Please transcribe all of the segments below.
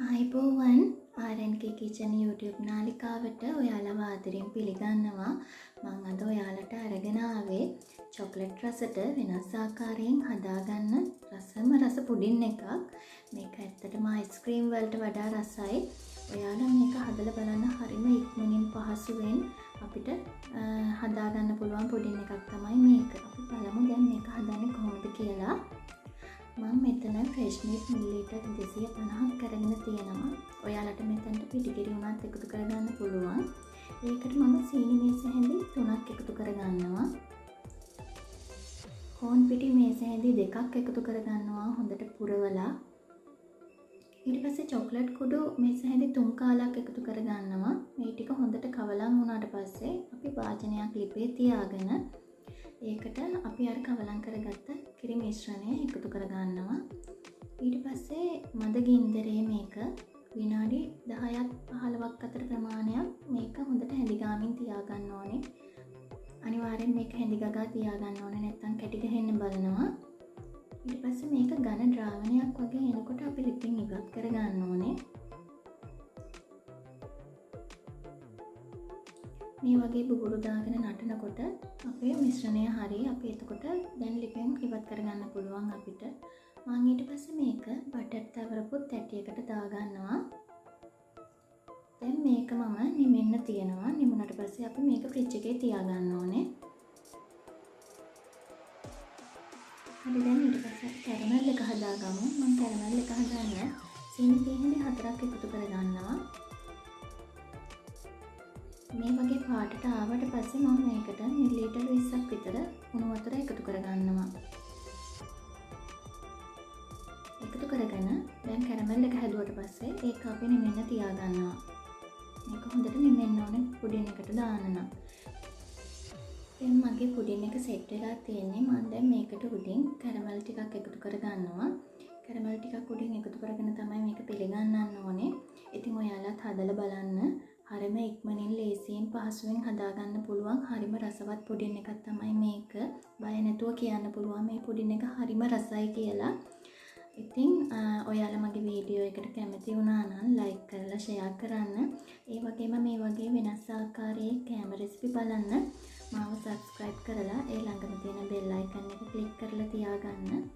ආයිබෝවන් RNK Kitchen YouTube නාලිකාවට ඔයාලව ආදරෙන් පිළිගන්නවා. මම අද ඔයාලට අරගෙන ආවේ චොක්ලට් රසට වෙනස් ආකාරයෙන් හදාගන්න රසම රස පුඩින් එකක්. මේක ඇත්තටම අයිස්ක්‍රීම් වලට වඩා රසයි. ඔයාලා මේක හදලා බලන්න හරිම ඉක්මනින් පහසුවෙන් අපිට හදාගන්න පුළුවන් පුඩින් එකක් තමයි මේක. අපි බලමු දැන් මේක හදන්නේ කොහොමද කියලා. මම මෙතන ෆ්‍රෙෂ් මිල්ක් මිලිලීටර් 250ක් කරගෙන තියෙනවා. ඔයාලට මෙතනට පිටිකිරි උනත් එකතු කරගන්න පුළුවන්. ඒකට මම සීනි මේස හැඳි 3ක් එකතු කරගන්නවා. කෝන් පිටි මේස හැඳි 2ක් එකතු කරගන්නවා හොඳට පුරවලා. ඊට පස්සේ චොක්ලට් කුඩු මේස හැඳි 3 කාලක් එකතු කරගන්නවා. මේ ටික හොඳට කවලම් වුණාට පස්සේ අපි වාජනයක් ලිපේ තියාගෙන ඒකට අපි අර කවලම් කරගත්ත කිරි මිශ්‍රණය එකතු කරගන්නවා. ඊට පස්සේ මද ගින්දරේ මේක විනාඩි 10ක් 15ක් අතර ප්‍රමාණයක් මේක හොඳට හැඳි ගාමින් තියාගන්න ඕනේ. අනිවාර්යෙන් මේක හැඳි ගගා තියාගන්න ඕනේ නැත්නම් කැටි ගහෙන්න බලනවා. ඊට පස්සේ මේක ඝන ද්‍රාවණයක් වගේ එනකොට අපි ලිපින් ඉවත් කරගන්න ඕනේ. මේ වගේ බුබුලු දාගෙන නටනකොට අපේ මිශ්‍රණය හරි අපි එතකොට දැන් ලිපෙන් ඉවත් කරගන්න පුළුවන් අපිට. මම ඊට පස්සේ මේක බටර් තවරපු තැටියකට දාගන්නවා. දැන් මේක මම නිමෙන්න තියනවා. නිමුණට පස්සේ අපි මේක ෆ්‍රිජ් එකේ තියාගන්න ඕනේ. හරි දැන් ඊට පස්සේ කැරමල් එක හදාගමු. මම කැරමල් එක හදන්න සීනි තීහෙඳි 4ක් එකතු කරගන්නවා. මේ වගේ පාටට ආවට පස්සේ මම මේකට මිලිලීටර් 20ක් විතර උණු වතුර එකතු කරගන්නවා. එකතු කරගෙන දැන් කැරමල් එක හැදුවට පස්සේ ඒක අපි නිමෙන්න තියාගන්නවා. මේක හොඳට නිමෙන්න ඕනේ පුඩින් එකට දාන්න නම්. දැන් මගේ පුඩින් එක සෙට් වෙලා තියෙන්නේ. මම දැන් මේකට උඩින් කැරමල් ටිකක් එකතු කරගන්නවා. කැරමල් ටිකක් උඩින් එකතු කරගෙන තමයි මේක පිළිගන්නන්න ඕනේ. ඉතින් ඔයාලත් හදලා බලන්න. හරිම ඉක්මනින් ලේසියෙන් පහසුවෙන් හදාගන්න පුළුවන් හරිම රසවත් පුඩින් එකක් තමයි මේක. බය නැතුව කියන්න පුළුවන් මේ පුඩින් එක හරිම රසයි කියලා. ඉතින් ඔයාලා මගේ වීඩියෝ එකට කැමති වුණා නම් ලයික් කරලා ෂෙයා කරන්න. ඒ වගේම මේ වගේ වෙනස් ආකාරයේ කෑම රෙසිපි බලන්න මාව සබ්ස්ක්‍රයිබ් කරලා ඒ ළඟම තියෙන බෙල් අයිකන් එක ක්ලික් කරලා තියාගන්න.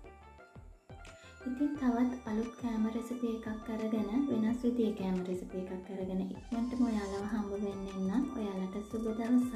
ඉතින් තවත් අලුත් කෑම රෙසිපි එකක් අරගෙන වෙනස් විදිහේ කෑම රෙසිපි එකක් අරගෙන ඉක්මනටම ඔයාලව හම්බ වෙන්න නම් ඔයාලට සුබ දවසක්.